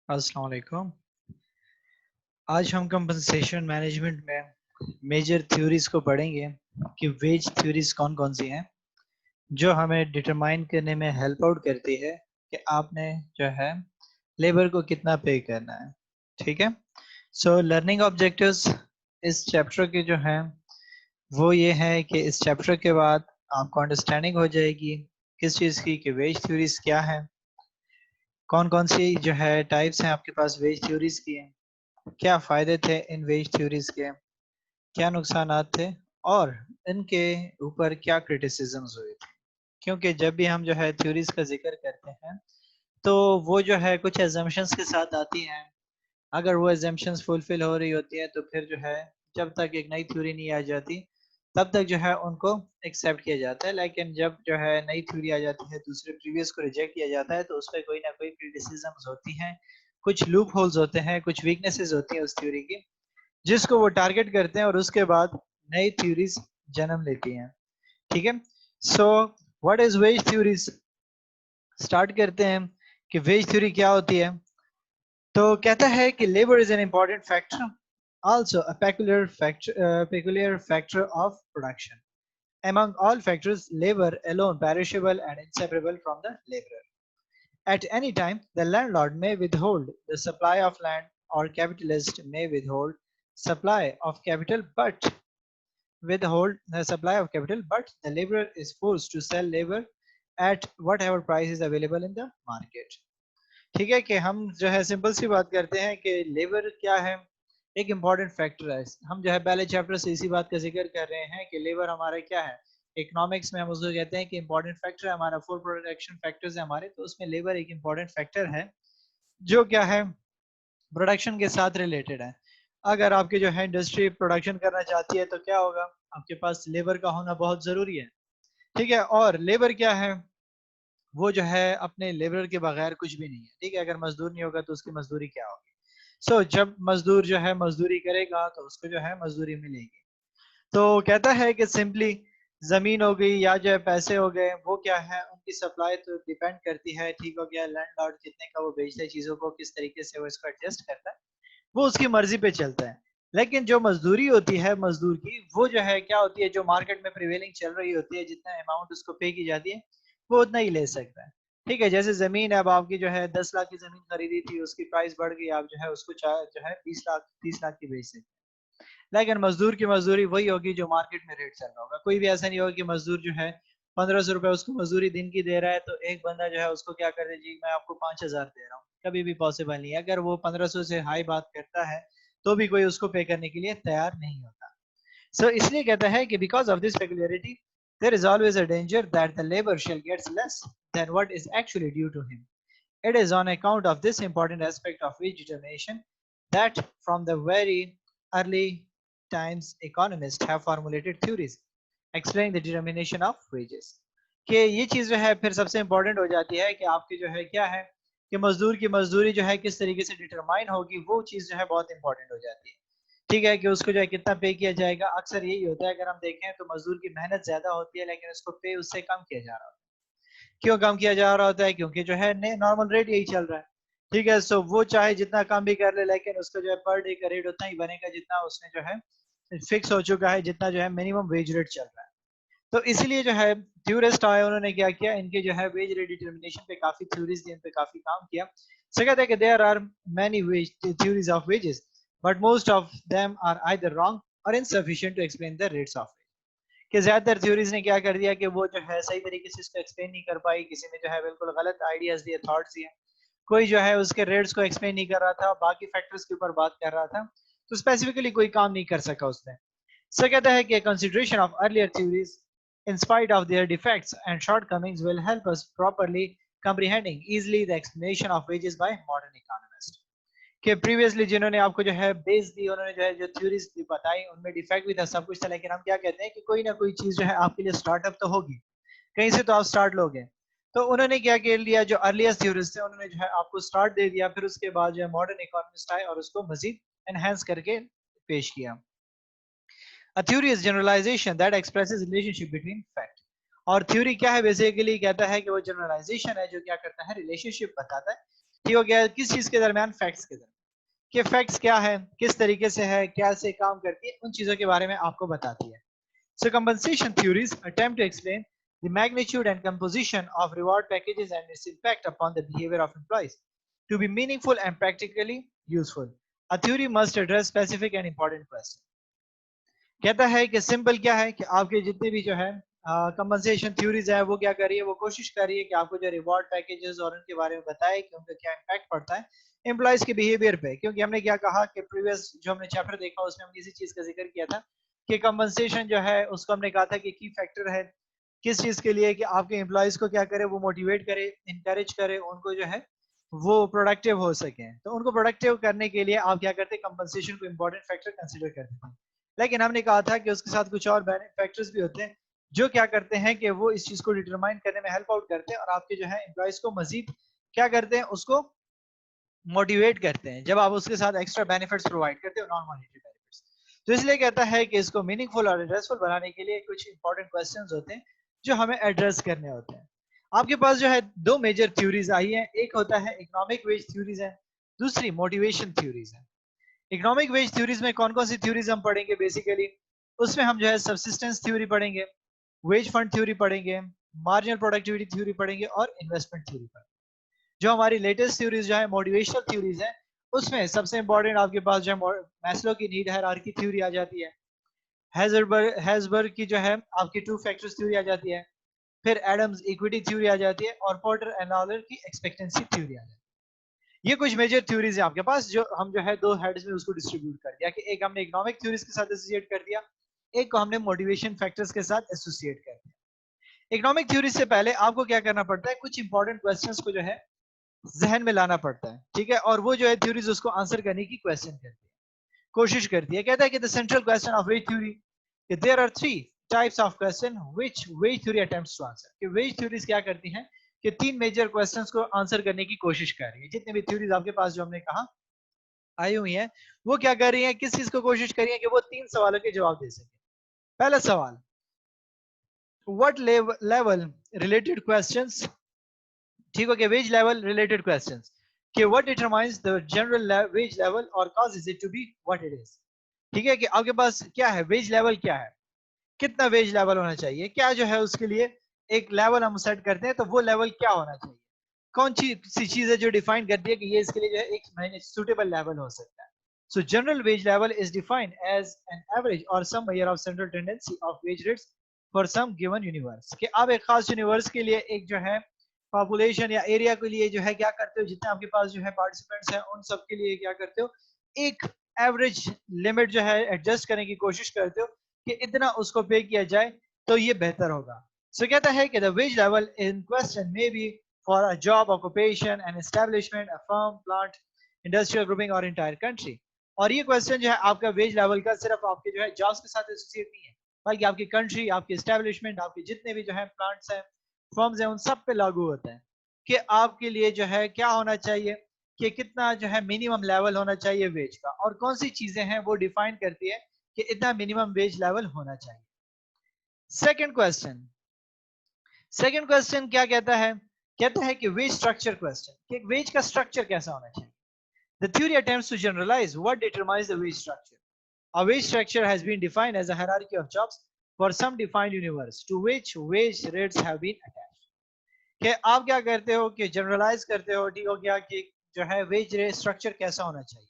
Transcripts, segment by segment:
अस्सलाम वालेकुम। आज हम कंपनसेशन मैनेजमेंट में मेजर थ्योरीज को पढ़ेंगे कि वेज थ्योरीज कौन कौन सी हैं जो हमें डिटरमाइन करने में हेल्प आउट करती है कि आपने जो है लेबर को कितना पे करना है। ठीक है, सो लर्निंग ऑब्जेक्टिव्स इस चैप्टर के जो हैं वो ये है कि इस चैप्टर के बाद आपको अंडरस्टैंडिंग हो जाएगी किस चीज़ की कि वेज थ्योरीज क्या है, कौन कौन सी जो है टाइप्स हैं आपके पास वेज थ्योरीज की, क्या फ़ायदे थे इन वेज थ्योरीज के, क्या नुकसानात थे और इनके ऊपर क्या क्रिटिसिज्म्स हुए थे। क्योंकि जब भी हम जो है थ्योरीज का जिक्र करते हैं तो वो जो है कुछ एजम्पशंस के साथ आती हैं। अगर वो एजम्पशंस फुलफिल हो रही होती है तो फिर जो है जब तक एक नई थ्योरी नहीं आ जाती तब तक जो है उनको एक्सेप्ट किया जाता है, लेकिन जब जो है नई थ्योरी आ जाती है दूसरे प्रीवियस को रिजेक्ट किया जाता है तो उस पर कोई ना कोई क्रिटिसिज्म्स होती हैं, कुछ लूप होल्स होते हैं, कुछ वीकनेसेस होती हैं उस थ्योरी की जिसको वो टारगेट करते हैं और उसके बाद नई थ्योरीज जन्म लेती हैं। ठीक है, so what is wage theories. Start करते हैं कि वेज थ्योरी क्या होती है। तो कहता है कि labour is an important factor, also a peculiar factor of production. Among all factors, labor alone perishable and inseparable from the laborer. At any time, the landlord may withhold the supply of land or capitalist may withhold supply of capital but withhold the supply of capital, but the laborer is forced to sell labor at whatever price is available in the market. ठीक है कि हम जो है simple सी बात करते हैं कि लेबर क्या है, एक इम्पॉर्टेंट फैक्टर है। हम जो है पहले चैप्टर से इसी बात का जिक्र कर रहे हैं कि लेबर हमारा क्या है, इकोनॉमिक्स में हम उसको कहते हैं कि इम्पोर्टेंट फैक्टर है हमारा, फोर प्रोडक्शन फैक्टर्स है हमारे, तो उसमें लेबर एक इम्पॉर्टेंट फैक्टर है जो क्या है प्रोडक्शन के साथ रिलेटेड है। अगर आपकी जो है इंडस्ट्री प्रोडक्शन करना चाहती है तो क्या होगा, आपके पास लेबर का होना बहुत जरूरी है। ठीक है, और लेबर क्या है, वो जो है अपने लेबर के बगैर कुछ भी नहीं है। ठीक है, अगर मजदूर नहीं होगा तो उसकी मजदूरी क्या होगी। जब मजदूर जो है मजदूरी करेगा तो उसको जो है मजदूरी मिलेगी। तो कहता है कि सिंपली जमीन हो गई या जो है पैसे हो गए वो क्या है उनकी सप्लाई तो डिपेंड करती है, ठीक हो गया, लैंडलॉर्ड कितने का वो बेचता है चीजों को, किस तरीके से वो इसको एडजस्ट करता है, वो उसकी मर्जी पे चलता है। लेकिन जो मजदूरी होती है मजदूर की वो जो है क्या होती है, जो मार्केट में प्रिवेलिंग चल रही होती है, जितना अमाउंट उसको पे की जाती है वो उतना ही ले सकता है। ठीक है, जैसे जमीन अब आपकी जो है 10 लाख की जमीन खरीदी थी, उसकी प्राइस बढ़ गई, आप जो है उसको जो है 20 लाख 30 लाख की बेच सकते हैं। लेकिन मजदूर की मजदूरी वही होगी जो मार्केट में रेट चल रहा होगा। कोई भी ऐसा नहीं होगा कि मजदूर जो है 1500 रुपए उसको मजदूरी दिन की दे रहा है तो एक बंदा जो है उसको क्या कर दे, जी मैं आपको 5000 दे रहा हूँ, कभी भी पॉसिबल नहीं है। अगर वो 1500 से हाई बात करता है तो भी कोई उसको पे करने के लिए तैयार नहीं होता। इसलिए कहता है कि because of this peculiarity there is always a danger that the labor shall gets less than what is actually due to him. It is on account of this important aspect of wage determination that from the very early times economists have formulated theories explaining the determination of wages. कि ये चीज जो है फिर सबसे important हो जाती है कि आपकी जो है क्या है कि मजदूर की मजदूरी जो है किस तरीके से डिटरमाइन होगी, वो चीज जो है बहुत इंपॉर्टेंट हो जाती है। ठीक है, कि उसको जो है कितना पे किया जाएगा। अक्सर यही होता है, अगर हम देखें तो मजदूर की मेहनत ज्यादा होती है लेकिन उसको पे उससे कम किया जा रहा होता है। क्यों कम किया जा रहा होता है, क्योंकि जो है नॉर्मल रेट यही चल रहा है। ठीक है, वो चाहे जितना कम भी कर ले लेकिन उसका जो है पर डे का रेट उतना ही बनेगा जितना उसने जो है फिक्स हो चुका है, जितना जो है मिनिमम वेज रेट चल रहा है। तो इसलिए जो है थ्योरिस्ट आए, उन्होंने क्या किया, इनके जो है वेज रेट डिटर्मिनेशन पे काफी थ्योरीज दी, इन पे काफी काम किया। कहते हैं कि there are many wage theories of wages but most of them are either wrong और insufficient to explain the rates of wage. कि ज्यादातर थ्योरीज ने क्या कर दिया कि वो जो है सही तरीके से इसको एक्सप्लेन नहीं कर पाई, किसी ने जो है बिल्कुल गलत आइडियाज दिए, थॉट्स दिए, कोई जो है उसके रेट्स को एक्सप्लेन नहीं कर रहा था, बाकी फैक्टर्स के ऊपर बात कर रहा था, तो स्पेसिफिकली कोई काम नहीं कर सका उसने। कहता है कि consideration of earlier theories, in spite of their defects and shortcomings, will help us properly comprehending easily the explanation of wages by modern economists. कि प्रीवियसली जिन्होंने आपको जो है बेस दी, उन्होंने जो है जो थ्योरीज बताई उनमें डिफेक्ट भी था, सब कुछ था, लेकिन हम क्या कहते हैं कि कोई ना कोई चीज जो है आपके लिए स्टार्टअप तो होगी, कहीं से तो आप स्टार्ट लोगे। तो उन्होंने क्या कर लिया, जो अर्लीस्ट थ्योरिस्ट थे उन्होंने जो है आपको स्टार्ट दे दिया, फिर उसके बाद जो है मॉडर्न इकोनॉमिस्ट आए और उसको मजीद एनहेंस करके पेश किया। A theory is generalization that expresses relationship between fact. और थ्योरी क्या है, बेसिकली कहता है कि वो जनरलाइजेशन है जो क्या करता है, रिलेशनशिप बताता है ठीक हो गया, किस चीज के दरमियान, फैक्ट्स के दरमियान, कि फैक्ट्स क्या है, किस तरीके से है, कैसे काम करती है, उन चीजों के बारे में आपको बताती है. So compensation theories attempt to explain the magnitude and composition of reward packages and its impact upon the behavior of employees. To be meaningful and practically useful, a theory must address specific and important questions. कहता है कि simple क्या है कि आपके जितने भी जो है कंपनसेशन थ्योरीज है वो क्या कर रही है, वो कोशिश कर रही है कि आपको जो रिवॉर्ड पैकेजेस और उनके बारे में बताए कि उनका क्या इम्पैक्ट पड़ता है एम्प्लॉयज के बिहेवियर पे. क्योंकि हमने क्या कहा कि प्रीवियस जो हमने चैप्टर देखा उसमें हमने इसी चीज का जिक्र किया था कि कंपनसेशन जो है उसको हमने कहा था कि की फैक्टर है किस चीज के लिए, कि आपके एम्प्लॉयज को क्या करे, वो मोटिवेट करे, इंकरेज करे, उनको जो है वो प्रोडक्टिव हो सके. तो उनको प्रोडक्टिव करने के लिए आप क्या करते, कंपनसेशन को इंपॉर्टेंट फैक्टर कंसिडर करते थे. लेकिन हमने कहा था कि उसके साथ कुछ और फैक्टर्स भी होते हैं जो क्या करते हैं कि वो इस चीज को डिटरमाइन करने में हेल्प आउट करते हैं और आपके जो है एम्प्लॉयज को मजीद क्या करते हैं, उसको मोटिवेट करते हैं जब आप उसके साथ एक्स्ट्रा बेनिफिट्स प्रोवाइड करते हो, नॉन मॉनेटरी बेनिफिट्स. तो इसलिए कहता है कि इसको मीनिंगफुल और इंटरेस्टफुल बनाने के लिए कुछ इंपॉर्टेंट क्वेश्चंस होते हैं जो हमें एड्रेस करने होते हैं. आपके पास जो है दो मेजर थ्योरीज आई हैं, एक होता है इकोनॉमिक वेज थ्योरीज है, दूसरी मोटिवेशन थ्योरीज है. इकोनॉमिक वेज थ्योरीज में कौन कौन सी थ्योरीज हम पढ़ेंगे बेसिकली, उसमें हम जो है सब्सिस्टेंस थ्योरी पढ़ेंगे, वेज फंड थ्योरी पढ़ेंगे, मार्जिनल प्रोडक्टिविटी थ्योरी पढ़ेंगे और इन्वेस्टमेंट थ्योरी पढ़ेंगे. जो हमारी लेटेस्ट थ्योरीज जो है मोटिवेशनल थ्योरीज है, उसमें सबसे इंपॉर्टेंट आपके पास जो है मैस्लो की नीड हायरार्की थ्योरी आ जाती है, हेज़बर्ग की जो है आपकी टू फैक्टर्स थ्योरी आ जाती है, फिर एडम्स इक्विटी थ्योरी आ जाती है और पोर्टर एंड लॉयर की एक्सपेक्टेंसी थ्योरी आ जाती है. ये कुछ मेजर थ्योरीज है आपके पास जो हम जो है दो हेड्स में उसको डिस्ट्रीब्यूट कर दिया कि एक हमने इकोनॉमिक थ्योरीज के साथ एसोसिएट कर दिया, एक को हमने मोटिवेशन फैक्टर्स के साथ एसोसिएट कर दिया. इकोनॉमिक थ्योरी से पहले आपको क्या करना पड़ता है, कुछ इंपॉर्टेंट क्वेश्चंस को जो है जहन में लाना पड़ता है, ठीक है, और वो जो है थ्योरीज उसको आंसर करने की क्वेश्चन करती है, कोशिश करती है. कहता है कि the central question of wage theory, there are three types of question which wage theory attempts to answer. कि वेज थ्योरीज क्या करती हैं कि तीन मेजर क्वेश्चंस को आंसर करने की कोशिश कर रही है. जितने भी थ्योरीज आपके पास जो हमने कहा आई हुई है, वो क्या कर रही है, किस चीज को कोशिश कर रही है कि वो तीन सवालों के जवाब दे सके. पहला सवाल, व्हाट लेवल रिलेटेड क्वेश्चंस, ठीक हो गया, वेज लेवल रिलेटेड क्वेश्चंस, कि what determines the general wage level और causes it to be what it is. ठीक है, कि आपके पास क्या है, वेज लेवल क्या है, कितना वेज लेवल होना चाहिए, क्या जो है उसके लिए एक लेवल हम सेट करते हैं, तो वो लेवल क्या होना चाहिए, कौन सी चीज है जो डिफाइन करती है कि ये इसके लिए जो है एक सुटेबल लेवल हो सकता है. So general wage level is defined as an average or some measure of central tendency of wage rates for some given universe. कि आप एक खास यूनिवर्स के लिए एक जो है पॉपुलेशन या एरिया के लिए जो है क्या करते हो, जितने आपके पास जो है पार्टिसिपेंट्स हैं उन सब के लिए क्या करते हो, एक एवरेज लिमिट जो है एडजस्ट करने की कोशिश करते हो कि इतना उसको पे किया जाए तो ये बेहतर होगा. सो कहता है कि the wage level in question may be for a job, occupation, an establishment, a firm, plant, industrial grouping or entire country. और ये क्वेश्चन जो है आपका वेज लेवल का सिर्फ आपके जो है जॉब्स के साथ एसोसिएट नहीं है, बल्कि आपकी कंट्री, आपके एस्टेब्लिशमेंट, आपके जितने भी जो है प्लांट्स हैं, फर्म्स हैं, उन सब पे लागू होता है कि आपके लिए जो है क्या होना चाहिए, कि कितना जो है मिनिमम लेवल होना चाहिए वेज का, और कौन सी चीजें हैं वो डिफाइन करती है कि इतना मिनिमम वेज लेवल होना चाहिए. सेकंड क्वेश्चन, सेकंड क्वेश्चन क्या कहता है, कहता है कि वेज स्ट्रक्चर क्वेश्चन, कि वेज का स्ट्रक्चर कैसा होना चाहिए. The theory attempts to generalize what determines the wage structure. A wage structure has been defined as a hierarchy of jobs for some defined universe to which wage rates have been attached. कि आप क्या करते हो कि generalise करते हो, ठीक हो गया, कि जो है वेज रेट स्ट्रक्चर कैसा होना चाहिए.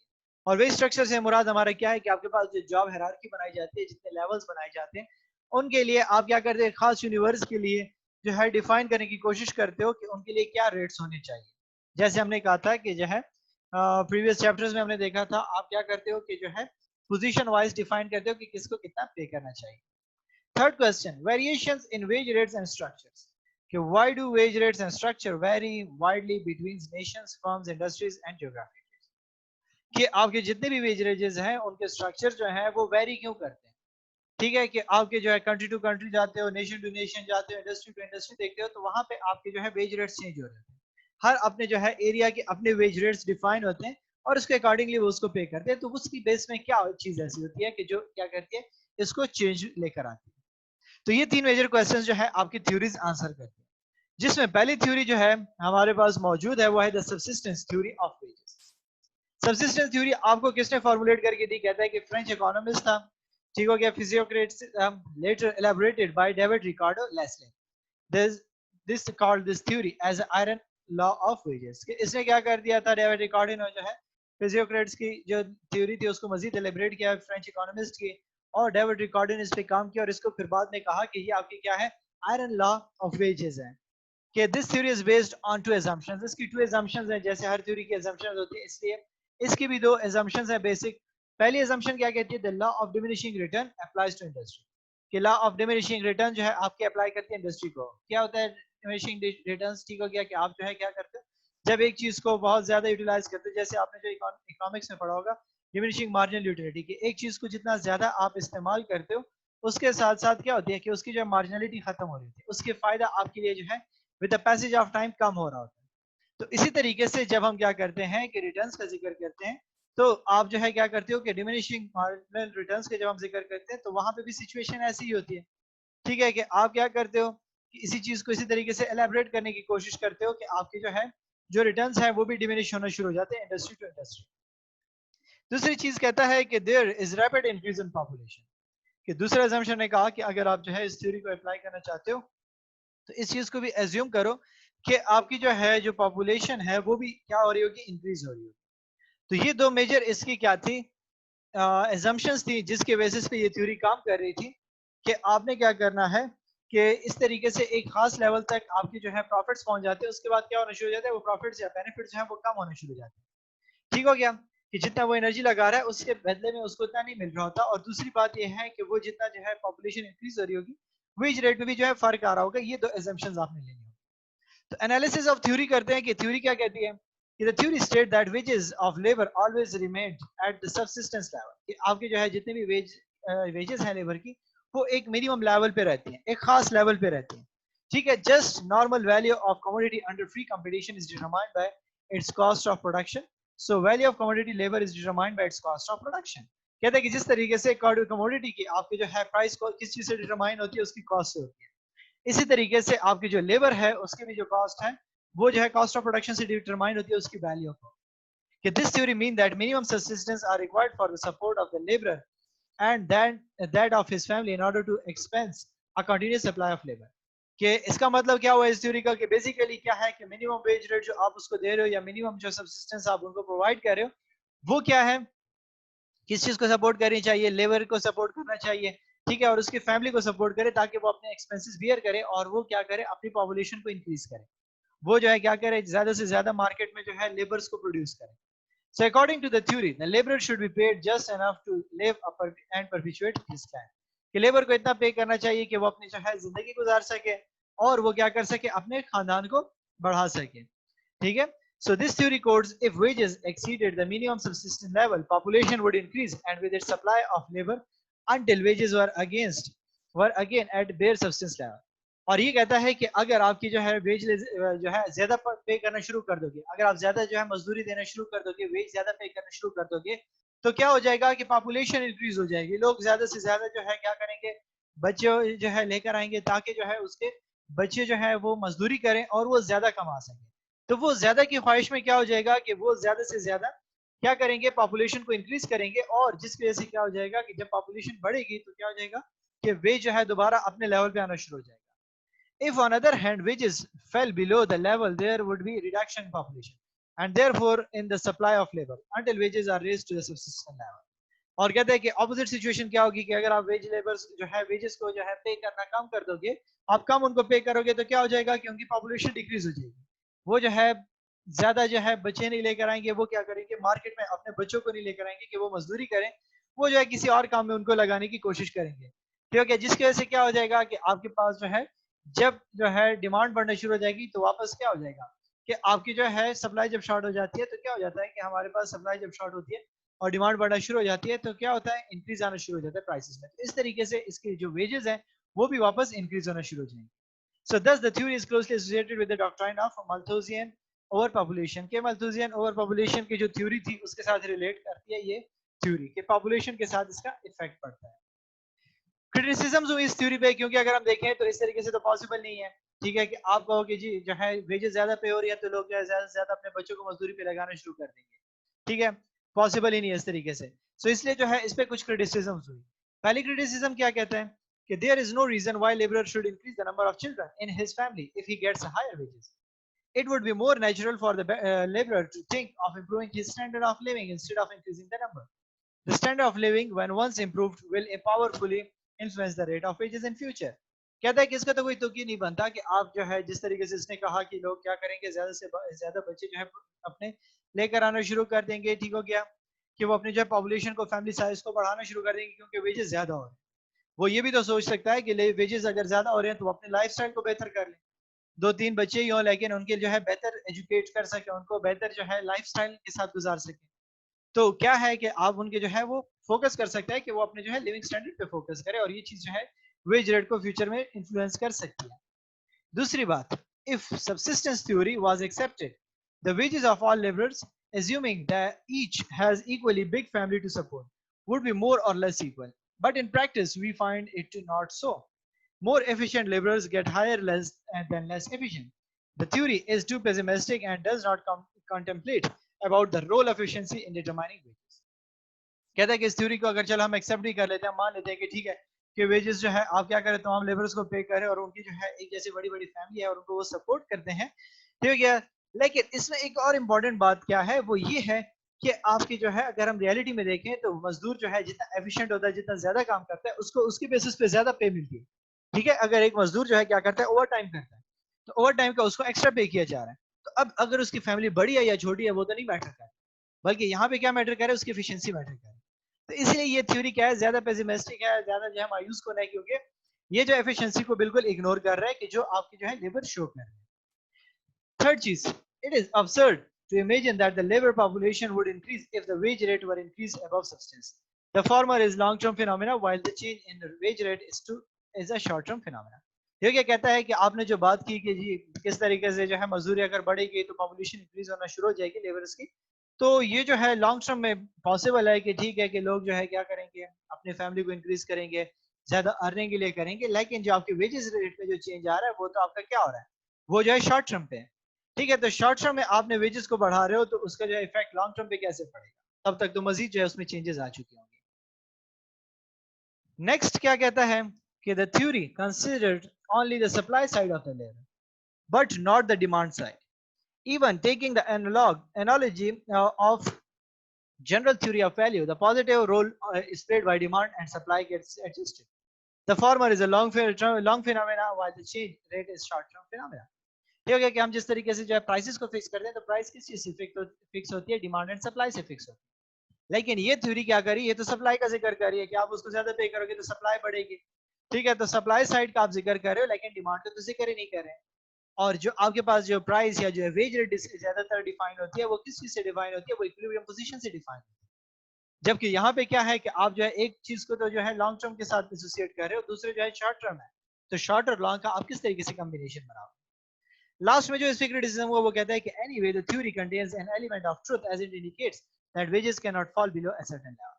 और वेज स्ट्रक्चर से मुराद हमारा क्या है कि आपके पास जो जॉब हायरार्की बनाई जाती है, जितने लेवल्स बनाए जाते हैं, उनके लिए आप क्या करते हैं, खास यूनिवर्स के लिए जो है डिफाइन करने की कोशिश करते हो कि उनके लिए क्या रेट्स होने चाहिए. जैसे हमने कहा था कि जो है प्रीवियस चैप्टर्स में हमने देखा था, आप क्या करते हो कि जो है पोजीशन वाइज डिफाइन करते हो कि किसको कितना पे करना चाहिए. Third question, variations in wage rates and structures, कि why do wage rates and structure vary widely between nations, firms, industries and geography. कि आपके जितने भी वेज रेजेस हैं उनके स्ट्रक्चर जो है वो वेरी क्यों करते हैं. ठीक है, कि आपके जो है कंट्री टू कंट्री जाते हो, नेशन टू नेशन जाते हो, इंडस्ट्री टू इंडस्ट्री देखते हो, तो वहां पे आपके जो है वेज रेट्स चेंज हो रहे हैं. हर अपने जो है एरिया के अपने वेज रेट्स डिफाइन होते हैं और उसके अकॉर्डिंगली वो उसको पे करते हैं. तो उसकी बेस में क्या चीज ऐसी होती है कि जो क्या करती है, इसको चेंज लेकर आती है. तो ये तीन मेजर क्वेश्चंस जो है आपकी थ्योरीज आंसर करती है. जिसमें पहली थ्योरी जो है हमारे पास मौजूद है वो है the subsistence theory of wages. Subsistence theory आपको किसने फॉर्मुलेट करके दी? कहता है कि फ्रेंच इकोनॉमिस्ट था, ठीक हो गया, physiocrats, later elaborated by David Ricardo Lesley. This called this theory as iron law of wages. इसने क्या कर दिया था, डेविड रिकार्डो ने जो है फिजियोक्रेट्स की जो थ्योरी थी उसको मजीद एलिब्रेट किया फ्रेंच इकोनॉमिस्ट की, और डेविड रिकार्डो ने इस पे काम किया और इसको फिर बाद में कहा कि ये आपकी क्या है, आयरन लॉ ऑफ वेजेस है। कि this theory is based on two assumptions। इसकी टू assumptions हैं, जैसे हर थ्योरी की assumptions होती है, इसलिए इसकी भी दो assumptions हैं बेसिक। पहली assumption क्या कहती है, the law of diminishing return applies to industry. कि लॉ ऑफ डिमिनिशिंग रिटर्न जो है आपके अप्लाई करती है इंडस्ट्री को। क्या होता है डिमिनिशिंग रिटर्न्स? ठीक हो गया कि आप जो है क्या करते हो, जब एक चीज को बहुत ज्यादा यूटिलाइज करते हो, जैसे आपने जो इकोनॉमिक्स में पढ़ा होगा डिमिनिशिंग मार्जिनल यूटिलिटी, की एक चीज को जितना ज्यादा आप इस्तेमाल करते हो उसके साथ साथ क्या होती है कि उसकी जो मार्जिनलिटी खत्म हो रही है, उसके फायदा आपके लिए जो है with the passage of time कम हो रहा होता है। तो इसी तरीके से जब हम क्या करते हैं कि रिटर्न्स का जिक्र करते हैं, तो आप जो है क्या करते हो कि डिमिनिशिंग मार्जिनल रिटर्न्स के जब हम जिक्र करते हैं तो वहां पे भी सिचुएशन ऐसी ही होती है। ठीक है कि आप क्या करते हो कि इसी चीज को इसी तरीके से एलेबरेट करने की कोशिश करते हो कि आपके जो है जो रिटर्न्स है वो भी डिमिनिश होना शुरू हो जाते हैं इंडस्ट्री टू इंडस्ट्री। दूसरी चीज कहता है कि there is rapid increase in population. कि दूसरे assumption ने कहा कि अगर आप जो है इस थ्योरी को अप्लाई करना चाहते हो तो इस चीज को भी एज्यूम करो कि आपकी जो है जो पॉपुलेशन है वो भी क्या हो रही होगी, इंक्रीज हो रही होगी। तो ये दो मेजर इसकी क्या थी, एजम्पशंस थी जिसके बेसिस पे ये थ्योरी काम कर रही थी कि आपने क्या करना है कि इस तरीके से एक खास लेवल तक आपकी जो है प्रॉफिट्स पहुंच जाते हैं, उसके बाद क्या होना शुरू हो जाता है, वो प्रॉफिट्स या बेनिफिट्स जो है वो कम होने शुरू हो जाते हैं। ठीक हो गया कि जितना वो एनर्जी लगा रहा है उसके बदले में उसको उतना नहीं मिल रहा होता। और दूसरी बात ये है कि वो जितना जो है पॉपुलेशन इंक्रीज हो रही होगी वेज रेट में भी जो है फर्क आ रहा होगा। ये दो एजम्पशंस आपने लेनी होगी। तो एनालिसिस ऑफ थ्योरी करते हैं कि थ्योरी क्या कहती है कि the theory state that wages of labour always remain at the subsistence level. कि आपके जो है जितने भी वेजेस हैं लेबर की वो एक मिनिमम लेवल पे रहती हैं, एक खास लेवल पे रहती हैं। ठीक है, just normal value of commodity under free competition is determined by it's cost of production. So value of commodity labour is determined by it's cost of production. कहते हैं कि जिस तरीके से कमोडिटी की आपके जो है प्राइस को किस चीज से डिटरमाइन होती है, उसकी कॉस्ट से होती है। इसी तरीके से आपकी जो लेबर है उसकी भी जो कॉस्ट है वो जो है कॉस्ट ऑफ प्रोडक्शन से डिटरमाइन होती है उसकी वैल्यू को। कि this theory mean that minimum subsistence are required for the support of the labour and that of his family in order to expense a continuous supply of labour. कि इसका मतलब क्या हुआ इस थ्योरी का कि बेसिकली क्या है कि मिनिमम वेज रेट जो आप उसको दे रहे हो या मिनिमम जो सब्सिस्टेंस आप उनको प्रोवाइड कर रहे हो वो क्या है, किस चीज को सपोर्ट करनी चाहिए, लेबर को सपोर्ट करना चाहिए। ठीक है, और उसकी फैमिली को सपोर्ट करे ताकि वो अपने एक्सपेंसेस बियर करे और वो क्या करे, अपनी पॉपुलेशन को इंक्रीज करे। वो जो है क्या करे, ज्यादा से ज्यादा मार्केट में जो है लेबर्स को प्रोड्यूस करे। So according to the theory, the laborer should be paid just enough to live and perpetuate his clan. कि लेबर को इतना पे करना चाहिए कि वो अपनी जो है जिंदगी गुजार सके और वो क्या कर सके, अपने खानदान को बढ़ा सके। ठीक है, so this theory quotes if wages exceeded the minimum subsistence level, population would increase and with its supply of labor until wages were again at bare subsistence level. और ये कहता है कि अगर आपकी जो है वेज जो है ज्यादा पे करना शुरू कर दोगे, अगर आप ज्यादा जो है मजदूरी देना शुरू कर दोगे, वेज ज्यादा पे करना शुरू कर दोगे, तो क्या हो जाएगा कि पॉपुलेशन इंक्रीज हो जाएगी। लोग ज्यादा से ज्यादा जो है क्या करेंगे, बच्चे जो है लेकर आएंगे ताकि जो है उसके बच्चे जो है वो मजदूरी करें और वो ज्यादा कमा सकें। तो वो ज्यादा की ख्वाहिश में क्या हो जाएगा कि वो ज्यादा से ज्यादा क्या करेंगे, पॉपुलेशन को इंक्रीज करेंगे। और जिसकी वजह से क्या हो जाएगा कि जब पॉपुलेशन बढ़ेगी तो क्या हो जाएगा कि वेज जो है दोबारा अपने लेवल पे आना शुरू हो जाएगा। If on other hand wages fell below the level, there would be reduction in population and therefore in the supply of labor until wages are raised to the subsistence level. और कहते हैं कि opposite situation क्या होगी कि अगर आप veg labours जो है वेजेस को जो है पे करना कम कर दोगे, आप कम उनको पे करोगे तो क्या हो जाएगा कि उनकी पॉपुलेशन डिक्रीज हो जाएगी। वो जो है ज्यादा जो है बच्चे नहीं लेकर आएंगे, वो क्या करेंगे मार्केट में अपने बच्चों को नहीं लेकर आएंगे कि वो मजदूरी करें, वो जो है किसी और काम में उनको लगाने की कोशिश करेंगे। ठीक है, जिसकी वजह से क्या हो जाएगा कि आपके पास जो है जब जो है डिमांड बढ़ना शुरू हो जाएगी तो वापस क्या हो जाएगा कि आपकी जो है सप्लाई जब शॉर्ट हो जाती है तो क्या हो जाता है कि हमारे पास सप्लाई जब शॉर्ट होती है और डिमांड बढ़ना शुरू हो जाती है तो क्या होता है, इंक्रीज आना शुरू हो जाता है प्राइसेस में। तो इस तरीके से इसके जो वेजेस हैं वो भी वापस इंक्रीज होना शुरू हो जाएंगे। सो दस the theory is closely associated with the doctrine of Malthusian over population. के माल्थुसियन ओवर पॉपुलेशन की जो थ्योरी थी उसके साथ रिलेट करती है ये थ्योरी के पॉपुलेशन के साथ इसका इफेक्ट पड़ता है। क्रिटिसिज्म हुई इस थ्योरी पे, क्योंकि अगर हम देखें तो इस तरीके से तो पॉसिबल नहीं है ठीक है, कि आप कहो कि जी जो है वेजेस ज्यादा पे हो रही है तो लोग जो है ज्यादा से ज्यादा अपने बच्चों को मजदूरी पे लगाना शुरू कर देंगे, ठीक है, पॉसिबल ही नहीं है इस तरीके से। सो इसलिए जो है इस पे कुछ क्रिटिसिज्म हुई। पहली क्रिटिसिज्म क्या कहते हैं कि there is no reason why labourer should increase the number of children in his family if he gets higher wages. It would be more natural for the laborer to think of improving his standard of living instead of increasing the number. The standard of living, when once improved, will powerfully influence the rate of wages in future. कहता है कि इसका तो कोई तुक ही नहीं बनता कि आप जो है जिस तरीके से इसने कहा कि लोग क्या करेंगे, ज्यादा से ज्यादा बच्चे जो है अपने लेकर आना शुरू कर देंगे, ठीक हो गया, कि वो अपनी जो है पॉपुलेशन को, फैमिली साइज को बढ़ाना शुरू कर देंगे क्योंकि वेजेस ज्यादा हो रहे हैं। वो ये भी तो सोच सकता है कि वेजेस अगर ज्यादा हो रहे हैं तो वो अपने लाइफस्टाइल को बेहतर कर लें, 2-3 बच्चे ही हो लेकिन उनके जो है बेहतर एजुकेट कर सके, उनको बेहतर जो है लाइफस्टाइल के साथ गुजार सके। तो क्या है कि आप उनके जो है वो फोकस कर सकते हैं कि वो अपने जो है लिविंग स्टैंडर्ड पे फोकस करें, और ये चीज जो है वेज रेट को फ्यूचर में इन्फ्लुएंस कर सकती है। दूसरी बात, if subsistence theory was accepted, the wages of all labourers assuming that each has equally big family to support would be more or less equal, but in practice we find it not so. More efficient laborers get higher less than less efficient. The theory is too pessimistic and does not contemplate about the role of efficiency in determining wages. कहता है कि इस theory को अगर चलो हम accept ही कर लेते हैं, मान लेते हैं कि ठीक है कि वेजेस जो है आप क्या करें, तमाम लेबर्स को पे करें और उनकी जो है एक जैसी बड़ी बड़ी फैमिली है और उनको वो सपोर्ट करते हैं, ठीक है। लेकिन इसमें एक और इम्पोर्टेंट बात क्या है, वो ये है कि आपकी जो है अगर हम रियलिटी में देखें तो मजदूर जो है जितना एफिशिएंट होता है, जितना ज्यादा काम करता है, उसको उसकी बेसिस पे ज्यादा पे मिलती है, ठीक है। अगर एक मजदूर जो है क्या करता है, ओवर टाइम करता है, तो ओवर टाइम का उसको एक्स्ट्रा पे किया जा रहा है। तो अब अगर उसकी फैमिली बड़ी है या छोटी है वो तो नहीं मैटर कर, बल्कि यहाँ पे क्या मैटर करे, उसकी एफिशिएंसी मैटर करे। तो इसलिए ये थ्योरी क्या है, ज्यादा पेसिमिस्टिक है, ज्यादा जो है मायूस को नहीं, क्योंकि ये जो एफिशिएंसी को बिल्कुल इग्नोर कर रहा है कि जो आपकी जो है लेबर शो कर रहे हैं। थर्ड चीज, it is absurd to imagine that the labor population would increase if the wage rate were increased above substance. The former is long-term phenomena, while the change in the wage rate is a short-term phenomena. ये क्या कहता है कि आपने जो बात की कि जी किस तरीके से जो है मजदूरी अगर बढ़ेगी तो पॉपुलेशन इंक्रीज होना शुरू हो जाएगी लेबर्स की, तो ये जो है लॉन्ग टर्म में पॉसिबल है कि ठीक है कि लोग जो है क्या करेंगे, अपनी फैमिली को इंक्रीज करेंगे, ज्यादा अर्निंग के लिए करेंगे, लेकिन जो आपके वेजेस रेट में जो चेंज आ रहा है वो तो आपका क्या हो रहा है, वो जो है शॉर्ट टर्म पे है, ठीक है। तो शॉर्ट टर्म में आपने वेजेस को बढ़ा रहे हो तो उसका जो इफेक्ट लॉन्ग टर्म पे कैसे पड़ेगा, तब तक तो मजीद जो है उसमें चेंजेस आ चुके होंगे। नेक्स्ट क्या कहता है कि the theory considered only the supply side of the labour but not the demand side. Even taking the analogy of general theory of value, the positive role is played by demand and supply gets adjusted. The former is a long phenomena while the change rate is short-term phenomena. ये हो गया कि हम जिस तरीके से जो है प्राइसेस को फिक्स करते हैं तो प्राइस किस चीज से फिक्स होती है, डिमांड एंड सप्लाई से फिक्स होती है। लेकिन ये थ्योरी क्या करी, ये तो सप्लाई का जिक्र कर रही है कि आप उसको ज्यादा पे करोगे तो सप्लाई बढ़ेगी, ठीक है। तो सप्लाई साइड का आप जिक्र कर रहे हो लेकिन डिमांड का तो जिक्र ही नहीं कर रहे हैं। और जो आपके पास जो प्राइस या जो वेज रेट ज्यादातर डिफाइन होती है वो किस चीज से डिफाइन होती है, वो इक्विलिब्रियम पोजीशन से डिफाइन होती है। जबकि यहाँ पे क्या है कि आप जो है एक चीज को तो जो है लॉन्ग टर्म के साथ एसोसिएट कर रहे हो, दूसरे जो है शॉर्ट टर्म है, तो शॉर्ट और लॉन्ग का आप किस तरीके से कॉम्बिनेशन बनाओ। लास्ट में जो इसकी क्रिटिसिज्म हुआ वो कहता है कि anyway the theory contains an element of truth as it indicates that wages cannot fall below a certain level.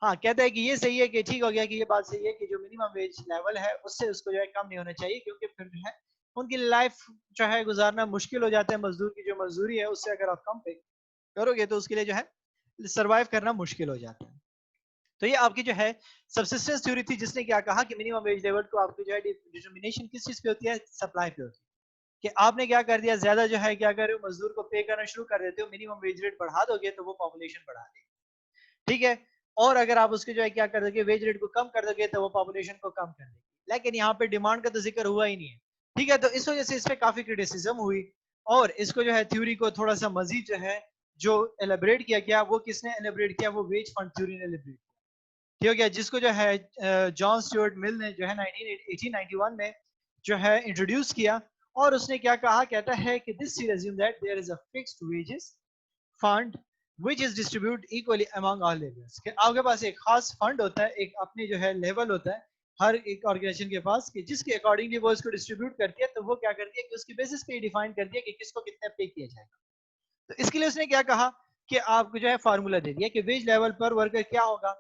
हाँ, कहता है कि ये सही है कि ठीक हो गया कि ये बात सही है कि जो मिनिमम वेज लेवल है उससे उसको जो है कम नहीं होना चाहिए, क्योंकि फिर जो है उनकी लाइफ जो है गुजारना मुश्किल हो जाता है, मजदूर की जो मजदूरी है उससे अगर आप कम पे करोगे तो उसके लिए जो है सर्वाइव करना मुश्किल हो जाता है। तो ये आपकी जो है सबसिस्टेंस थ्योरी थी, जिसने क्या कहा कि मिनिमम वेज लेवल को आपकी जो है डिटर्मिनेशन किस चीज पे होती है, सप्लाई पे होती है। कि आपने क्या कर दिया, ज्यादा जो है क्या कर रहे हो, मजदूर को पे करना शुरू कर देते हो, मिनिमम वेज रेट बढ़ा दोगे तो वो पॉपुलेशन बढ़ा देगी, ठीक है। और अगर आप उसके जो है क्या कर दोगे, वेज रेट को कम कर दोगे तो वो पॉपुलेशन को कम कर देगी। लेकिन यहाँ पे डिमांड का तो जिक्र हुआ ही नहीं है, ठीक है। तो इस वजह से इस पे काफी क्रिटिसिज्म हुई और इसको जो है थ्योरी को थोड़ा सा मजीद जो है जो एलिब्रेट किया गया, वो किसने एलिब्रेट किया, वो वेज फंड थ्योरी ने एलिब्रेट किया, ठीक हो गया, जिसको जो है जॉन स्टुअर्ट मिल ने जो है 1891 में जो है इंट्रोड्यूस किया। और उसने क्या कहा, कहता है कि this theory assumes that there is a fixed wages fund which is distributed equally among all laborers. कि आपके पास एक खास फंड होता है, एक अपनी जो है लेवल होता है हर एक ऑर्गेनाइजेशन के पास, कि जिसके अकॉर्डिंगली वो इसको डिस्ट्रीब्यूट करती है, तो वो क्या करती है कि उसकी बेसिस पे डिफाइन करती है कि किसको कितना पे किया जाएगा। तो इसके लिए उसने क्या कहा कि आपको जो है फार्मूला दे दिया कि वेज लेवल पर वर्कर क्या होगा,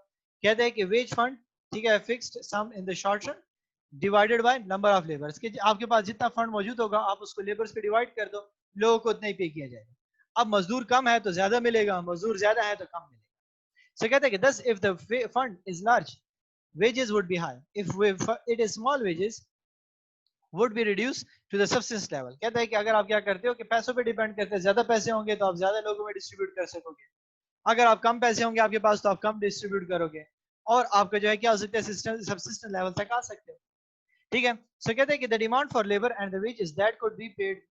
कहते हैं कि वेज फंड, ठीक है, fixed sum in the short run divided by number of labours, कि आपके पास जितना फंड मौजूद होगा आप उसको लेबर्स पे डिवाइड कर दो, लोगों को उतना ही पे किया जाएगा। अब मजदूर कम है तो ज्यादा मिलेगा, मजदूर ज्यादा है तो कम मिलेगा। सो कहते हैं कि thus if the fund is large, wages would be high, if it is small, wages would be reduced to the subsistence level। कहता है कि अगर आप क्या करते हो कि पैसों पे डिपेंड करते हैं, ज्यादा पैसे होंगे तो आप ज्यादा लोगों में डिस्ट्रीब्यूट कर सकोगे, अगर आप कम पैसे होंगे आपके पास तो आप कम डिस्ट्रीब्यूट करोगे, और आपका जो है क्या हो सकता है, सिस्टम सबसिस्टेंस लेवल तक आ सकते हो। ठीक है। सो कहते हैं कि the demand for labour and the wages that could be paid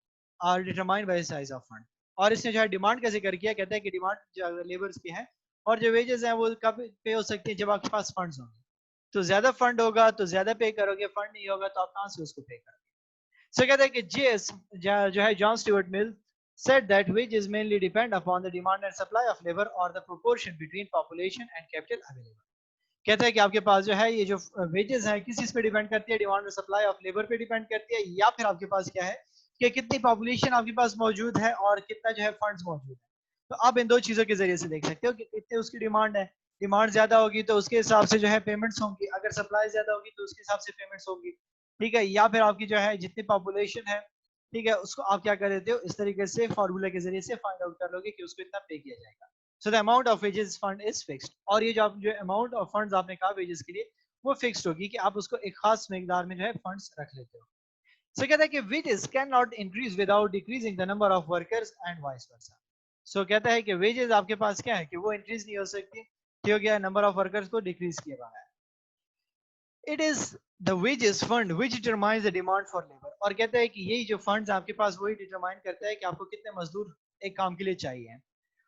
are determined by the size of fund. और इसने जो है डिमांड का जिक्र किया, कहता है कि डिमांड जो लेबर्स की है और जो वेजेस हैं वो कब पे हो सकती है, जब आपके पास फंड्स होंगे। तो ज्यादा फंड होगा तो ज्यादा पे करोगे, फंड नहीं होगा तो आप कहां से उसको पे करोगे। सो कहते हैं कि जेएस जो है John Stewart mill said that wages mainly depend upon the demand and supply of labor or the proportion between population and capital available। कहता है कि आपके पास जो है ये जो वेजेस है किस चीज पे डिपेंड करती है, डिमांड और सप्लाई ऑफ लेबर पे डिपेंड करती है, या फिर आपके पास क्या है कि कितनी पॉपुलेशन आपके पास मौजूद है और कितना जो है फंड्स मौजूद है। तो आप इन दो चीजों के जरिए से देख सकते हो कि कितनी उसकी डिमांड है, डिमांड ज्यादा होगी तो उसके हिसाब से जो है पेमेंट्स होंगी, अगर सप्लाई ज्यादा होगी तो उसके हिसाब से पेमेंट्स होगी। ठीक है, या फिर आपकी जो है जितनी पॉपुलेशन है, ठीक है, उसको आप क्या कर देते हो, इस तरीके से फॉर्मूला के जरिए से फाइंड आउट कर लोगे कि उसको इतना पे किया जाएगा। So the amount of wages fund is fixed, और ये जो आप जो अमाउंट ऑफ फंड्स आपने कहा वेजेस के लिए वो फिक्स्ड होगी कि आप उसको एक खास मिकदार में जो है फंड्स रख लेते हो। सो कहता है कि wages can not increase without decreasing the number of workers and vice versa. So कहता है कि वेजेस आपके पास क्या है कि वो इंक्रीज नहीं हो सकती, ठीक हो गया, नंबर ऑफ वर्कर्स को डिक्रीज किया हुआ है। It is the wages fund which determines the demand for labour, और कहता है कि यही जो फंड्स आपके पास वही डिटरमाइन करता है कि आपको कितने मजदूर एक काम के लिए चाहिए।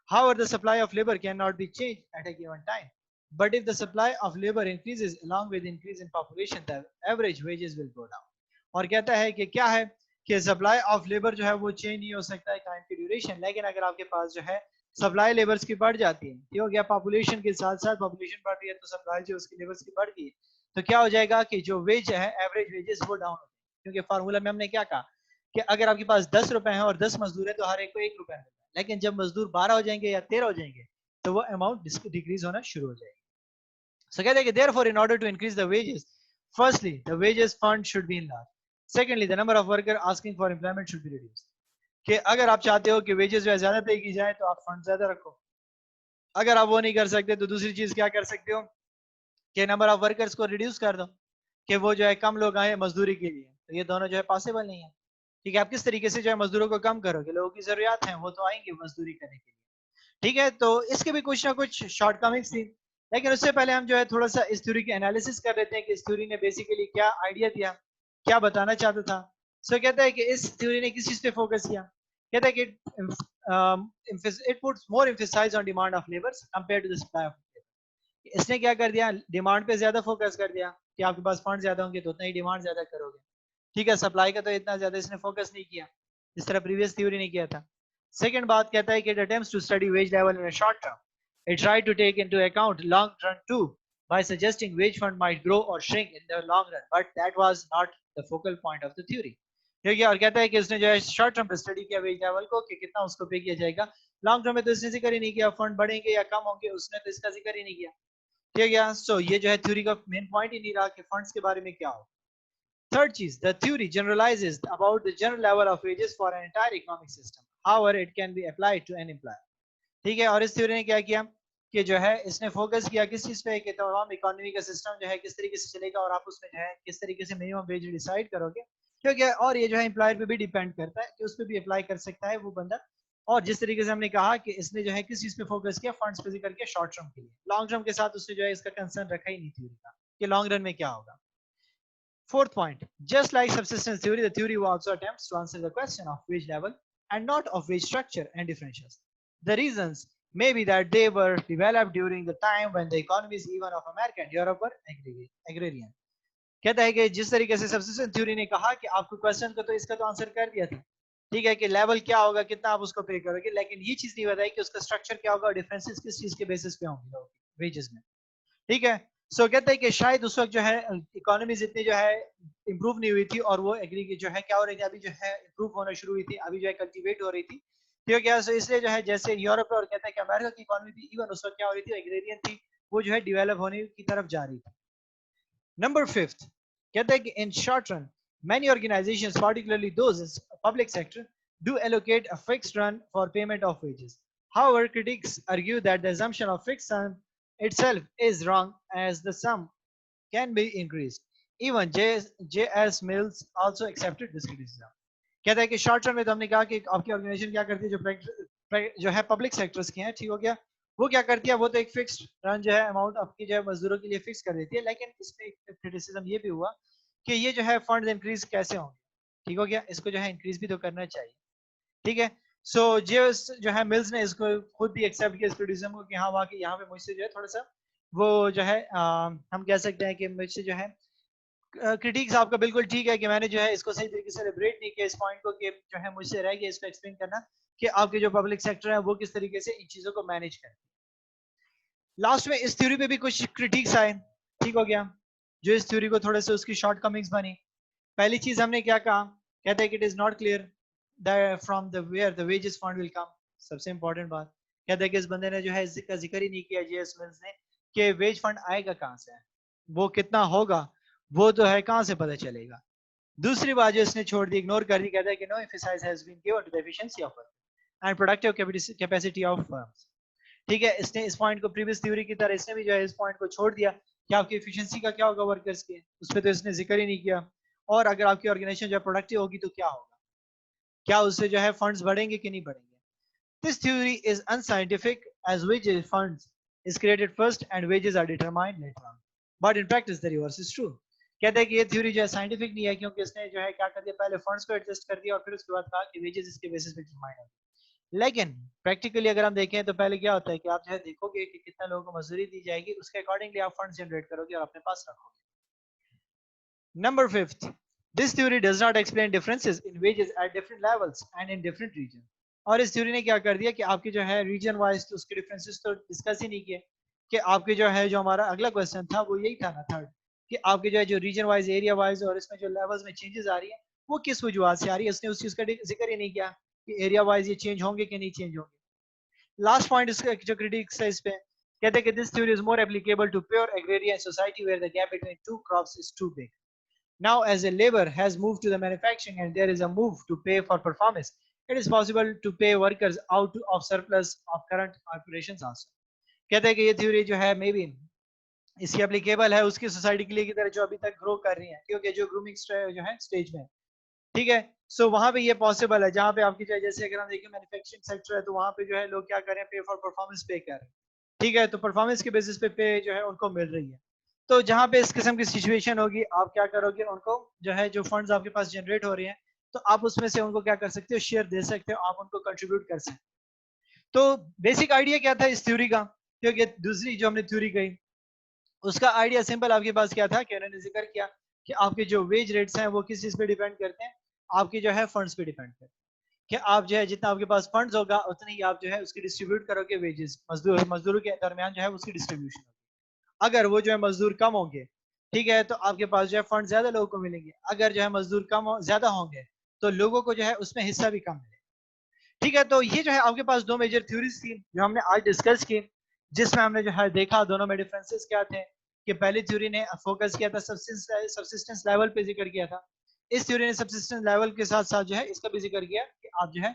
However, the supply of labor cannot be changed at a given time. But if the supply of labor increases along with increase in population, the average wages will go down। और कहता है कि क्या है कि सप्लाई ऑफ लेबर जो है वो चेंज नहीं हो सकता है टाइम की ड्यूरेशन, लेकिन अगर आपके पास जो है सप्लाई लेबर्स की बढ़ जाती है, ये हो गया पॉपुलेशन के साथ साथ पॉपुलेशन बढ़ रही है तो सप्लाई जो उसकी लेबर्स की बढ़ गई, तो क्या हो जाएगा कि जो वेज है एवरेज वेजेस वो डाउन हो जाएंगे। क्योंकि फार्मूला में हमने क्या कहा कि अगर आपके पास 10 रुपए है और 10 मजदूर है तो हर एक को 1 रुपया मिलता है, लेकिन जब मजदूर 12 हो जाएंगे या 13 हो जाएंगे तो वो अमाउंट डिक्रीज होना शुरू हो जाएगी। So कहते हैं कि therefore in order to increase the wages, firstly the wages fund should be enlarged, secondly the number of worker asking for employment should be reduced। कि अगर आप चाहते हो कि वेजेस जो है ज्यादा पे की जाए तो आप फंड ज्यादा रखो, अगर आप वो नहीं कर सकते तो दूसरी चीज क्या कर सकते हो कि नंबर ऑफ वर्कर्स को रिड्यूस कर दो, कि वो जो है कम लोग आए मजदूरी के लिए, तो ये दोनों जो है पॉसिबल नहीं है। ठीक है, आप किस तरीके से जो है मजदूरों को कम करोगे, लोगों की जरूरत है वो तो आएंगे मजदूरी करने के लिए। ठीक है, तो इसके भी कुछ ना कुछ शॉर्टकमिंग्स थी, लेकिन उससे पहले हम जो है थोड़ा सा इस थ्योरी की एनालिसिस कर लेते हैं कि इस थ्योरी ने बेसिकली क्या आइडिया दिया, क्या बताना चाहता था। सो कहता है कि इस थ्योरी ने किस चीज पे फोकस किया, कहता है कि it puts more emphasise on demand of labours compare to the supply of. इसने क्या कर दिया, डिमांड पे ज्यादा फोकस कर दिया कि आपके पास फंड ज्यादा होंगे तो उतना ही डिमांड ज्यादा करोगे। ठीक है, सप्लाई का तो इतना ज्यादा इसने फोकस नहीं किया जिस तरह प्रीवियस थ्योरी ने किया था। सेकंड बात कहता है कि it attempts to study wage level in a short term. It tried to take into account long run too by suggesting wage fund might grow or shrink in the long run, but that was not the focal point of the theory। ठीक है, और कहता है कि उसने जो है short term पे स्टडी किया वेज लेवल को कि कितना उसको पे किया जाएगा, लॉन्ग टर्म में तो इसने जिक्र ही नहीं किया फंड बढ़ेंगे या कम होंगे, उसने तो इसका जिक्र ही नहीं किया। ठीक है, सो ये जो है थ्योरी का मेन पॉइंट ही नहीं रहा कि फंड्स के बारे में क्या हो। Third cheese, the theory generalizes about the general level of wages for an entire economic system. However, it can be applied to an employer। ठीक है, और इस थ्योरी ने क्या किया कि जो है इसने फोकस किया किस चीज पे कि तमाम इकोनॉमी का सिस्टम जो है किस तरीके से चलेगा और आप उसमें जो है किस तरीके से मिनिमम वेज डिसाइड करोगे। ठीक है, और ये जो है एम्प्लॉयर पे भी डिपेंड करता है कि उस पर भी अप्लाई कर सकता है वो बंदा। और जिस तरीके से हमने कहा कि इसने जो है किस चीज पे फोकस किया, फंड्स पे करके शॉर्ट टर्म के लिए, लॉन्ग टर्म के साथ उसने जो है इसका कंसर्न रखा ही नहीं थ्योरी का कि लॉन्ग रन में क्या होगा। Fourth point, just like subsistence theory, the theory also attempts to answer the question of wage level and not of wage structure and differentials. The reasons may be that they were developed during the time when the economies even of America and Europe were agrarian। कहता है कि जिस तरीके से subsistence theory ने कहा कि आपको क्वेश्चन को तो इसका तो आंसर कर दिया था, ठीक है, कि लेवल क्या होगा, कितना आप उसको पे करोगे, लेकिन ये चीज नहीं बताई कि उसका स्ट्रक्चर क्या होगा और डिफरेंसेस किस चीज के बेसिस पे होंगे वेजेस में। ठीक है, सो कहते हैं कि शायद उस वक्त जो है इकोनॉमीज इतनी जो है इंप्रूव नहीं हुई थी और वो एग्री की जो है क्या हो रही थी, अभी जो है इंप्रूव होना शुरू हुई थी, अभी जो है कल्टीवेट हो रही थी। ठीक है, सो इसलिए जो है जैसे यूरोप और कहते हैं कि अमेरिका की इकोनॉमी थी इवन उस वक्त क्या हो रही थी, एग्रेरियन थी, वो जो है डेवलप होने की तरफ जा रही थी। नंबर फिफ्थ, कहते हैं कि in short run, many organizations, particularly those in public sector, do allocate a fixed run for payment of wages. However, critics argue that the assumption of fixed sum itself is wrong, as the sum can be increased. Even J.S. Mills also accepted this criticism. कहता है कि short term में तो हमने कहा कि आपकी organisation क्या करती है, जो है पब्लिक सेक्टर्स की है, ठीक हो गया, वो क्या करती है, वो तो एक फिक्स्ड रन जो है अमाउंट आपकी जो है मजदूरों के लिए फिक्स कर देती है, लेकिन इसमें एक क्रिटिसिज्म ये भी हुआ कि ये जो है फंड इंक्रीज कैसे होंगे, ठीक हो गया, इसको जो है इंक्रीज भी तो करना चाहिए, ठीक है। सो जो है मिल्स ने इसको खुद भी एक्सेप्ट किया इस क्रिटिसिज्म को कि हाँ वाकई यहाँ पे मुझसे जो है थोड़ा सा वो जो है हम कह सकते हैं कि मुझसे जो है क्रिटिक्स आपका बिल्कुल ठीक है कि मैंने जो है इसको सही तरीके से एलिब्रेट नहीं किया इस पॉइंट को कि जो है मुझसे रह गया इसको एक्सप्लेन करना कि आपके जो पब्लिक सेक्टर है वो किस तरीके से इन चीजों को मैनेज करते हैं। लास्ट में इस थ्योरी पे भी कुछ क्रिटिक्स आए, ठीक हो गया, जो इस थ्योरी को थोड़े से उसकी शॉर्ट कमिंग्स बनी। पहली चीज हमने क्या कहा, कहते हैं कि it is not clear from the where the wages fund will come. सबसे इंपॉर्टेंट बात, कहते हैं कि इस बंदे ने जो है इसका जिक्र ही नहीं किया जेएस मिल्स ने कि वेज फंड आएगा कहाँ से, वो कितना होगा, वो तो है कहाँ से पता चलेगा। दूसरी बात जो इसने छोड़ दी, इग्नोर कर दी, कहता है कि no emphasise has been given to the efficiency of work and productive capacity of firms. ठीक है, इसने इस पॉइंट को प्रीवियस थ्योरी की तरह इसने भी जो है इस पॉइंट को छोड़ दिया कि आपकी एफिशिएंसी का क्या होगा वर्कर्स के, उस पर तो इसने जिक्र ही नहीं किया। और अगर आपकी ऑर्गेनाइजेशन जो है प्रोडक्टिव होगी तो क्या होगा, क्या उससे जो है फंड्स बढ़ेंगे कि नहीं बढ़ेंगे। This theory is unscientific as wages funds is created first and wages are determined later on, but in practice the reverse is true। कहते हैं कि ये थ्योरी जो है साइंटिफिक नहीं है, क्योंकि इसने जो है क्या कर दिया, पहले फंड्स को एडजस्ट कर दिया और फिर उसके बाद कहा कि वेजेस इसके बेसिस पे डिटरमाइन होंगे। लेकिन प्रैक्टिकली अगर हम देखें तो पहले क्या होता है कि आप जो है देखोगे कि कितना लोगों को मजदूरी दी जाएगी, उसके अकॉर्डिंगली आप फंड्स जनरेट करोगे और अपने पास रखोगे। Number fifth, this theory does not explain differences in wages at different levels and in different regions। और इस थ्योरी ने क्या कर दिया कि आपके जो है रीजन वाइज तो उसके डिफरेंसेस तो डिस्कस ही नहीं किए, कि आपके जो है जो हमारा अगला क्वेश्चन था वो यही था ना थर्ड, कि आपके जो है जो रीजन वाइज एरिया वाइज और इसमें जो लेवल्स में चेंजेस आ रही है वो किस वजह से आ रही है, उसने उस चीज का जिक्र ही नहीं किया कि एरिया वाइज ये चेंज होंगे कि नहीं चेंज होंगे। लास्ट पॉइंट इसका जो क्रिटिक्स है इस पे, कहते हैं कि this theory is more applicable to pure agrarian society where the gap between two crops is too big. Now, as a labor has moved to the manufacturing and there is a move to pay for performance, it is possible to pay workers out of surplus of current operations also। कहते हैं कि ये theory जो है may be इसकी applicable है उसकी society के लिए की तरह जो अभी तक ग्रो कर रही है, क्योंकि जो ग्रूमिंग जो है स्टेज में, ठीक है। सो वहां पे ये पॉसिबल है जहां पे आपकी जो जैसे अगर हम देखें मैन्युफैक्चरिंग सेक्टर है तो वहां पे जो है लोग क्या कर रहे हैं, पे फॉर परफॉर्मेंस पे कर रहे हैं, ठीक है, तो परफॉर्मेंस के बेसिस पे जो है उनको मिल रही है। तो जहां पे इस किस्म की सिचुएशन होगी आप क्या करोगे, उनको जो है जो फंड्स आपके पास जनरेट हो रहे हैं तो आप उसमें से उनको क्या कर सकते हो, शेयर दे सकते हो, आप उनको कंट्रीब्यूट कर सकते हो। तो बेसिक आइडिया क्या था इस थ्योरी का, क्योंकि दूसरी जो हमने थ्योरी कही उसका आइडिया सिंपल आपके पास क्या था कि उन्होंने जिक्र किया कि आपके जो वेज रेट्स हैं वो किस चीज पे डिपेंड करते हैं, आपके जो है फंड्स पे डिपेंड करते हैं, कि आप जो है जितना आपके पास फंड्स होगा उतने ही आप जो है उसकी डिस्ट्रीब्यूट करोगे वेजेस, मजदूरों के दरमियान जो है उसकी डिस्ट्रीब्यूशन होगी। अगर वो जो है मजदूर कम होंगे, ठीक है, तो आपके पास जो है फंड ज्यादा लोगों को मिलेंगे, अगर जो है मजदूर ज्यादा होंगे तो लोगों को जो है उसमें हिस्सा भी कम मिलेगा, ठीक है। तो ये जो है आपके पास दो मेजर थ्योरीज थी जो हमने आज डिस्कस की, जिसमें हमने जो है देखा दोनों में डिफरेंसेस क्या थे, कि पहली थ्योरी ने फोकस किया था सब्सिस्टेंस लेवल पे जिक्र किया था, इस थ्योरी ने सब्सिस्टेंस लेवल के साथ साथ जो है इसका भी जिक्र किया कि आप जो है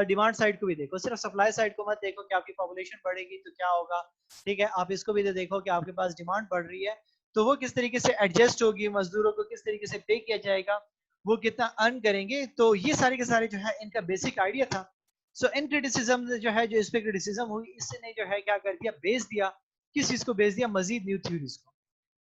डिमांड साइड को भी देखो, सिर्फ सप्लाई साइड को मत देखो कि आपकी पॉपुलेशन बढ़ेगी तो क्या होगा, ठीक है, आप इसको भी तो देखो कि आपके पास डिमांड बढ़ रही है तो वो किस तरीके से एडजस्ट होगी, मजदूरों को किस तरीके से पे किया जाएगा, वो कितना अर्न करेंगे। तो ये सारे के सारे जो है इनका बेसिक आइडिया था। सो इन क्रिटिसिज्म जो है जो इस पे क्रिटिसिज्म हुई, इसने जो है क्या कर दिया, बेच दिया, किस चीज को बेच दिया, मजीद न्यू थ्योरीज को,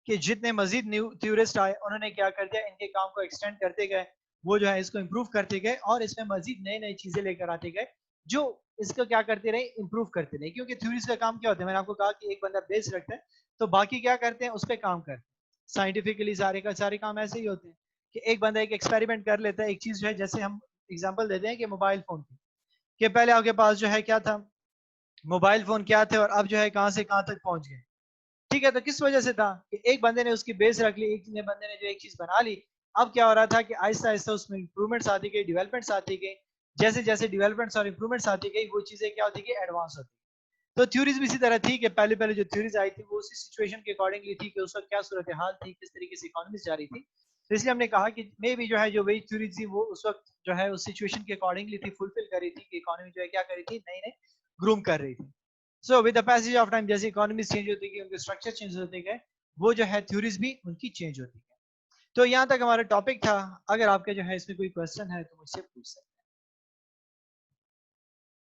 कि जितने मजीद न्यू थ्योरिस्ट आए उन्होंने क्या कर दिया, इनके काम को एक्सटेंड करते गए, वो जो है इसको इम्प्रूव करते गए और इसमें मजीद नई नई चीजें लेकर आते गए जो इसको क्या करते रहे, इम्प्रूव करते रहे। क्योंकि थ्योरीज का काम क्या होता है, मैंने आपको कहा कि एक बंदा बेस रखता है तो बाकी क्या करते हैं उस पर काम करते हैं। साइंटिफिकली सारे का सारे काम ऐसे ही होते हैं कि एक बंदा एक एक्सपेरिमेंट कर लेता है, एक चीज जो है, जैसे हम एग्जाम्पल देते हैं कि मोबाइल फोन की, कि पहले आपके पास जो है क्या था, मोबाइल फोन क्या थे और अब जो है कहां से कहां तक पहुंच गए, ठीक है। तो किस वजह से था कि एक बंदे ने उसकी बेस रख ली, एक बंदे ने जो एक चीज बना ली, अब क्या हो रहा था कि आहिस्ता आहिस्ता उसमें इंप्रूवमेंट्स आती गई, डेवलपमेंट्स आती गई, जैसे जैसे डेवलपमेंट्स और इंप्रूवमेंट्स आती गई वो चीजें क्या होती गई, एडवांस होती। तो थ्योरीज भी इसी तरह थी कि पहले पहले जो थ्योरीज आई थी वो उसी सिचुएशन के अकॉर्डिंगली थी कि उसका क्या सूरत हाल थी, किस तरीके से इकोनॉमी जा रही थी, तो इसलिए हमने कहा कि मे भी जो है जो वेज थ्योरी थी वो उस वक्त जो है उस सिचुएशन के अकॉर्डिंगली थी, फुलफिल कर रही थी कि इकोनॉमी जो है क्या कर रही थी, नई नई ग्रूम कर रही थी। So with the passage of time जैसे इकोनॉमी चेंज होती गई, उनके स्ट्रक्चर चेंज होते गए, वो जो है थ्योरीज भी उनकी चेंज होती गई। तो यहाँ तक हमारा टॉपिक था। अगर आपके जो है इसमें कोई क्वेश्चन है तो मुझसे पूछ सकते हैं।